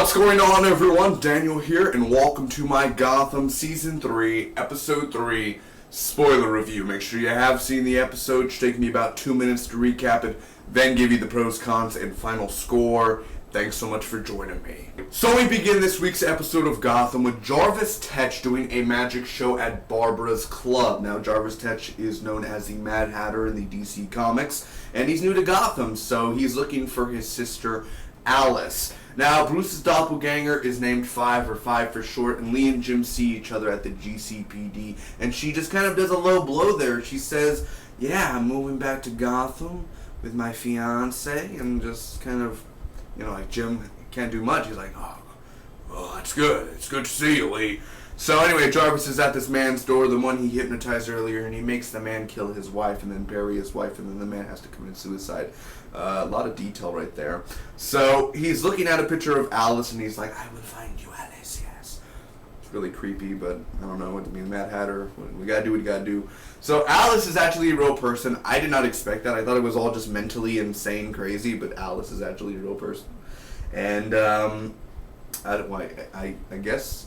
What's going on, everyone? Daniel here, and welcome to my Gotham Season 3, Episode 3 spoiler review. Make sure you have seen the episode. It should take me about 2 minutes to recap it, then give you the pros, cons, and final score. Thanks so much for joining me. So we begin this week's episode of Gotham with Jarvis Tetch doing a magic show at Barbara's club. Now, Jarvis Tetch is known as the Mad Hatter in the DC Comics, and he's new to Gotham, so he's looking for his sister, Alice. Now, Bruce's doppelganger is named Five, or Five for short, and Lee and Jim see each other at the GCPD, and she just kind of does a low blow there. She says, yeah, I'm moving back to Gotham with my fiance, and just kind of, like Jim can't do much. He's like, oh, that's good. It's good to see you, Lee. So anyway, Jarvis is at this man's door, the one he hypnotized earlier, and he makes the man kill his wife and then bury his wife, and then the man has to commit suicide. A lot of detail right there. So he's looking at a picture of Alice, and he's like, I will find you, Alice, yes. It's really creepy, but I don't know what to mean. Mad Hatter, we gotta do what you gotta do. So Alice is actually a real person. I did not expect that. I thought it was all just mentally insane crazy, but Alice is actually a real person. And I guess,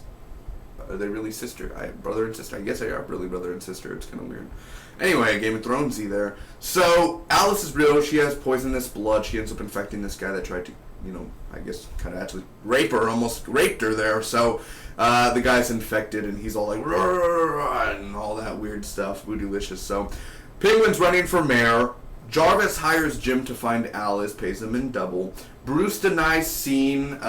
are they really brother and sister? I guess they are really brother and sister. It's kind of weird. Anyway, Game of Thronesy there. So Alice is real. She has poisonous blood. She ends up infecting this guy that tried to, I guess kind of actually rape her, almost raped her there. So the guy's infected, and he's all like, and all that weird stuff, bootylicious. So Penguin's running for mayor. Jarvis hires Jim to find Alice, pays him in double. Bruce denies Selena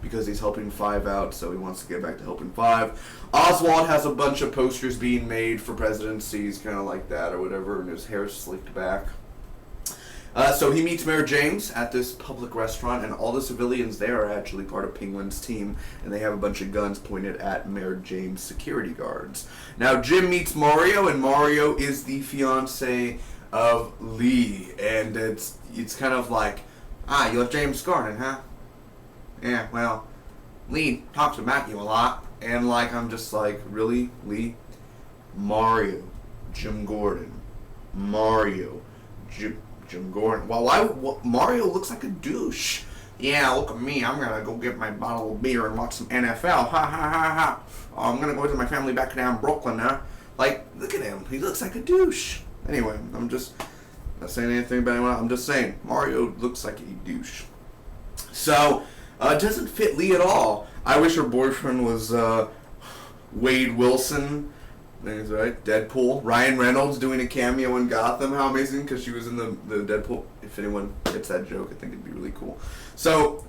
because he's helping Five out, so he wants to get back to helping Five. Oswald has a bunch of posters being made for presidency. He's kind of like that or whatever, and his hair's slicked back. So he meets Mayor James at this public restaurant, and all the civilians there are actually part of Penguin's team, and they have a bunch of guns pointed at Mayor James' security guards. Now Jim meets Mario, and Mario is the fiance of Lee, and it's kind of like, you left James scarring, huh? Yeah, well, Lee talks about you a lot, and I'm just like, really, Lee? Mario, Jim Gordon, Mario, Jim Gordon. Well, Mario looks like a douche. Yeah, look at me. I'm gonna go get my bottle of beer and watch some NFL. Ha ha ha ha. Oh, I'm gonna go visit my family back down in Brooklyn now. Look at him. He looks like a douche. Anyway, I'm just not saying anything about anyone. I'm just saying Mario looks like a douche. So, it doesn't fit Lee at all. I wish her boyfriend was Wade Wilson. I think it's right. Deadpool. Ryan Reynolds doing a cameo in Gotham. How amazing, because she was in the Deadpool. If anyone gets that joke, I think it'd be really cool. So,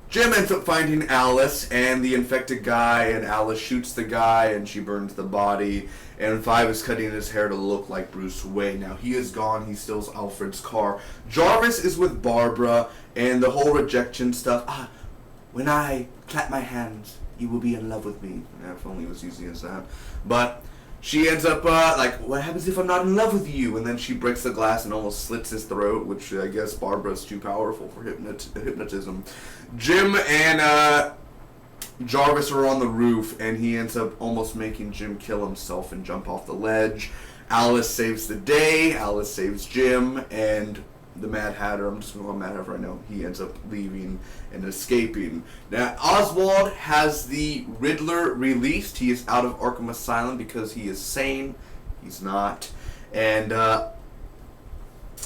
Jim ends up finding Alice and the infected guy, and Alice shoots the guy, and she burns the body, and Five is cutting his hair to look like Bruce Wayne. Now, he is gone. He steals Alfred's car. Jarvis is with Barbara, and the whole rejection stuff. When I clap my hands, you will be in love with me. Yeah, if only it was easy as that. But she ends up what happens if I'm not in love with you? And then she breaks the glass and almost slits his throat, which I guess Barbara's too powerful for hypnotism. Jim and Jarvis are on the roof, and he ends up almost making Jim kill himself and jump off the ledge. Alice saves the day. Alice saves Jim, and the Mad Hatter, I'm just going to call him Mad Hatter right now, he ends up leaving and escaping. Now, Oswald has the Riddler released. He is out of Arkham Asylum because he is sane. He's not. And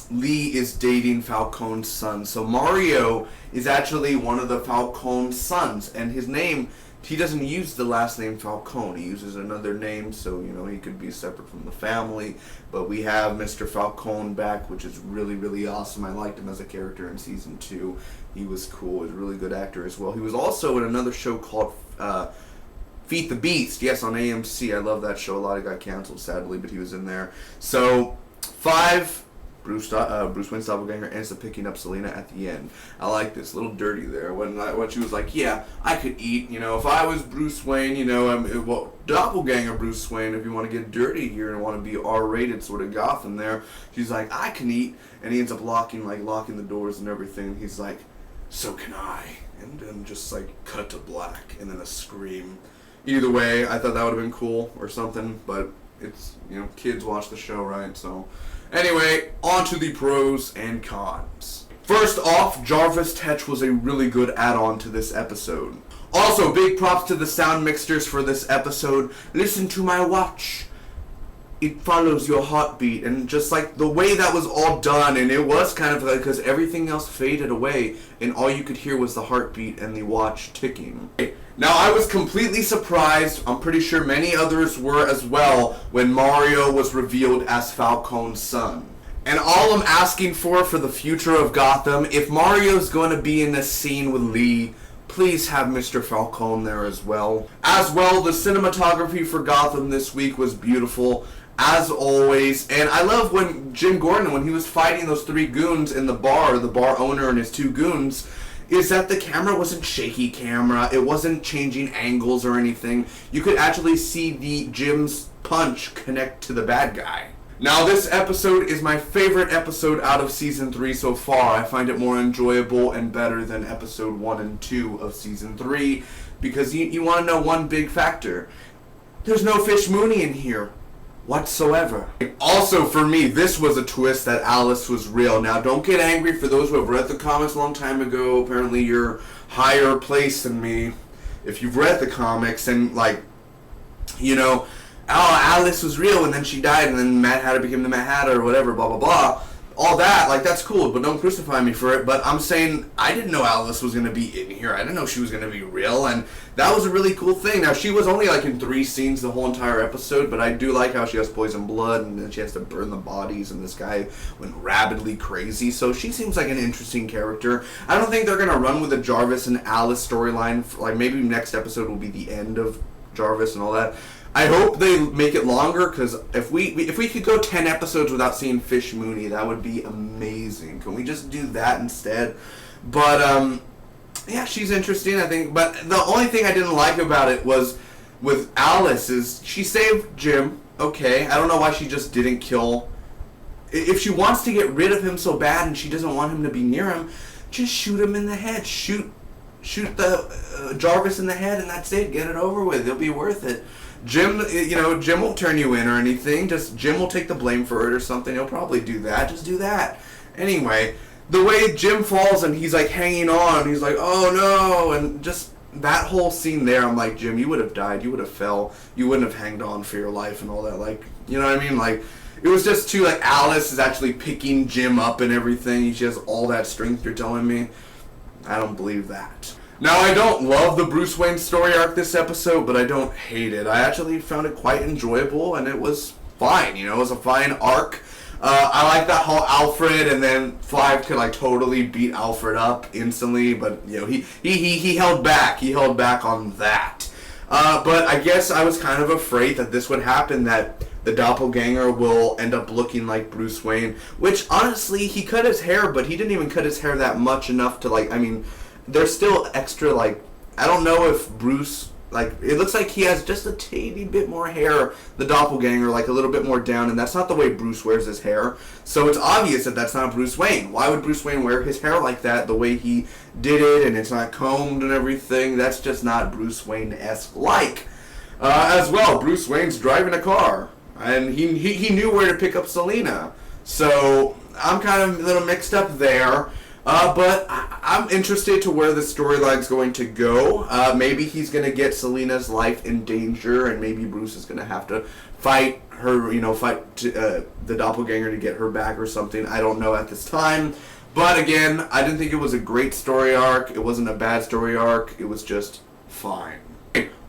Lee is dating Falcone's son. So Mario is actually one of the Falcone's sons, and his name, he doesn't use the last name Falcone. He uses another name, so, he could be separate from the family. But we have Mr. Falcone back, which is really, really awesome. I liked him as a character in Season 2. He was cool. He was a really good actor as well. He was also in another show called Feed the Beast. Yes, on AMC. I love that show. A lot of it got canceled, sadly, but he was in there. So, Five, Bruce Wayne's doppelganger, ends up picking up Selena at the end. I like this. A little dirty there. When she was like, yeah, I could eat, if I was Bruce Wayne, doppelganger Bruce Wayne, if you want to get dirty here and want to be R-rated sort of Gotham there, she's like, I can eat. And he ends up locking the doors and everything. And he's like, so can I. And then just cut to black and then a scream. Either way, I thought that would have been cool or something, but it's, kids watch the show, right? So, anyway, on to the pros and cons. First off, Jarvis Tetch was a really good add-on to this episode. Also, big props to the sound mixers for this episode. Listen to my watch. It follows your heartbeat, and just like the way that was all done, and it was kind of like, because everything else faded away, and all you could hear was the heartbeat and the watch ticking. Now, I was completely surprised, I'm pretty sure many others were as well, when Mario was revealed as Falcone's son. And all I'm asking for the future of Gotham, if Mario's going to be in this scene with Lee, please have Mr. Falcone there as well. As well, the cinematography for Gotham this week was beautiful, as always. And I love when Jim Gordon, when he was fighting those 3 goons in the bar owner and his 2 goons, is that the camera wasn't shaky camera. It wasn't changing angles or anything. You could actually see the Jim's punch connect to the bad guy. Now, this episode is my favorite episode out of Season 3 so far. I find it more enjoyable and better than Episode 1 and 2 of Season 3, because you want to know one big factor. There's no Fish Mooney in here whatsoever. Also, for me, this was a twist that Alice was real. Now, don't get angry for those who have read the comics a long time ago. Apparently, you're higher placed than me if you've read the comics, and, like, you know, oh, Alice was real, and then she died, and then Mad Hatter became the Mad Hatter, or whatever, blah, blah, blah. All that, like, that's cool, but don't crucify me for it. But I'm saying, I didn't know Alice was going to be in here. I didn't know she was going to be real, and that was a really cool thing. Now, she was only, like, in 3 scenes the whole entire episode, but I do like how she has poison blood, and then she has to burn the bodies, and this guy went rabidly crazy. So she seems like an interesting character. I don't think they're going to run with the Jarvis and Alice storyline. Like, maybe next episode will be the end of Jarvis and all that. I hope they make it longer, because if we could go 10 episodes without seeing Fish Mooney, that would be amazing. Can we just do that instead? But, yeah, she's interesting, I think. But the only thing I didn't like about it was with Alice is she saved Jim. Okay, I don't know why she just didn't kill. If she wants to get rid of him so bad and she doesn't want him to be near him, just shoot him in the head. Shoot the Jarvis in the head, and that's it. Get it over with. It'll be worth it. Jim, you know, Jim won't turn you in or anything. Just Jim will take the blame for it or something. He'll probably do that. Just do that. Anyway, the way Jim falls and he's like hanging on, he's like, oh no, and just that whole scene there, I'm like, Jim, you would have died. You would have fell. You wouldn't have hanged on for your life and all that. Like, you know what I mean? Like, it was just too, like, Alice is actually picking Jim up and everything. She has all that strength, you're telling me? I don't believe that. Now, I don't love the Bruce Wayne story arc this episode, but I don't hate it. I actually found it quite enjoyable, and it was fine, you know, it was a fine arc. I like that whole Alfred, and then Fly could, like, totally beat Alfred up instantly, but, you know, he held back. He held back on that. But I guess I was kind of afraid that this would happen, that the doppelganger will end up looking like Bruce Wayne, which, honestly, he cut his hair, but he didn't even cut his hair that much enough to, like, I mean, there's still extra, like, I don't know if Bruce, like, it looks like he has just a teeny bit more hair, the doppelganger, like a little bit more down, and that's not the way Bruce wears his hair. So it's obvious that that's not Bruce Wayne. Why would Bruce Wayne wear his hair like that, the way he did it, and it's not combed and everything? That's just not Bruce Wayne-esque like. As well, Bruce Wayne's driving a car, and he knew where to pick up Selina. So I'm kind of a little mixed up there. But I'm interested to where the storyline's going to go. Maybe he's going to get Selina's life in danger, and maybe Bruce is going to have to fight her, you know, the doppelganger to get her back or something. I don't know at this time. But again, I didn't think it was a great story arc. It wasn't a bad story arc. It was just fine.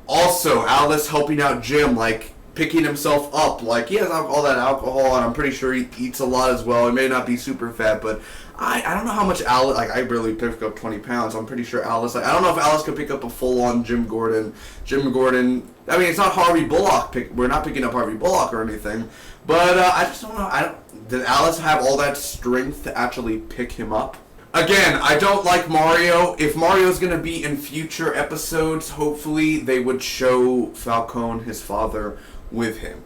Also, Alice helping out Jim, like, picking himself up. Like, he has all that alcohol, and I'm pretty sure he eats a lot as well. He may not be super fat, but I don't know how much Alice, like, I barely picked up 20 pounds. I'm pretty sure Alice, like, I don't know if Alice could pick up a full-on Jim Gordon. Jim Gordon, I mean, it's not Harvey Bullock. We're not picking up Harvey Bullock or anything. But I just don't know. Did Alice have all that strength to actually pick him up? Again, I don't like Mario. If Mario's going to be in future episodes, hopefully they would show Falcone, his father, with him.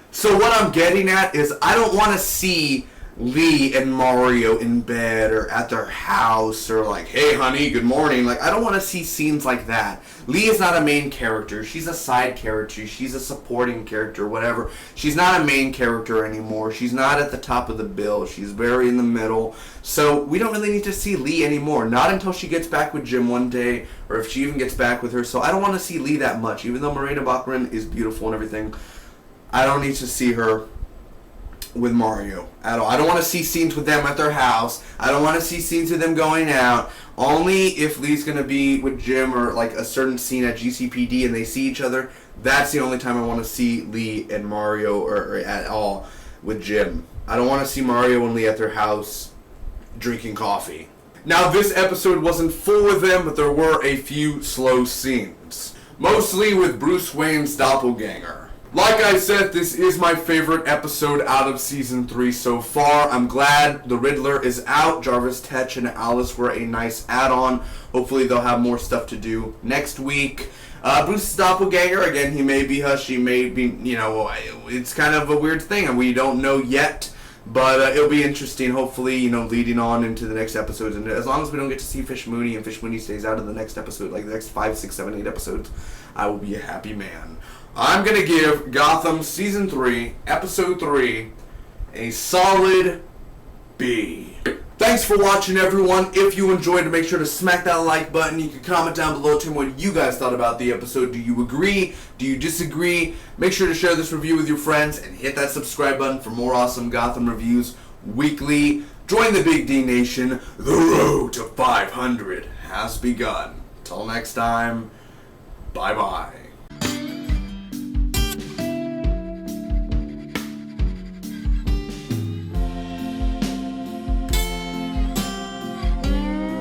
So what I'm getting at is I don't want to see Lee and Mario in bed or at their house or like, hey honey, good morning. Like, I don't want to see scenes like that. Lee is not a main character. She's a side character. She's a supporting character, whatever. She's not a main character anymore. She's not at the top of the bill. She's very in the middle. So we don't really need to see Lee anymore. Not until she gets back with Jim one day, or if she even gets back with her. So I don't want to see Lee that much. Even though Morena Bachmann is beautiful and everything, I don't need to see her with Mario at all. I don't want to see scenes with them at their house. I don't want to see scenes of them going out. Only if Lee's going to be with Jim or like a certain scene at GCPD and they see each other, that's the only time I want to see Lee and Mario or at all with Jim. I don't want to see Mario and Lee at their house drinking coffee. Now, this episode wasn't full with them, but there were a few slow scenes. Mostly with Bruce Wayne's doppelganger. Like I said, this is my favorite episode out of Season 3 so far. I'm glad the Riddler is out. Jarvis, Tetch, and Alice were a nice add-on. Hopefully they'll have more stuff to do next week. Bruce's doppelganger, again, he may be her, she may be, you know, it's kind of a weird thing, and we don't know yet. But it'll be interesting, hopefully, you know, leading on into the next episodes. And as long as we don't get to see Fish Mooney and Fish Mooney stays out of the next episode, like the next 5, 6, 7, 8 episodes, I will be a happy man. I'm going to give Gotham Season 3, Episode 3, a solid B. Thanks for watching, everyone. If you enjoyed, make sure to smack that like button. You can comment down below, tell me what you guys thought about the episode. Do you agree? Do you disagree? Make sure to share this review with your friends and hit that subscribe button for more awesome Gotham reviews weekly. Join the Big D Nation. The road to 500 has begun. Till next time, bye-bye.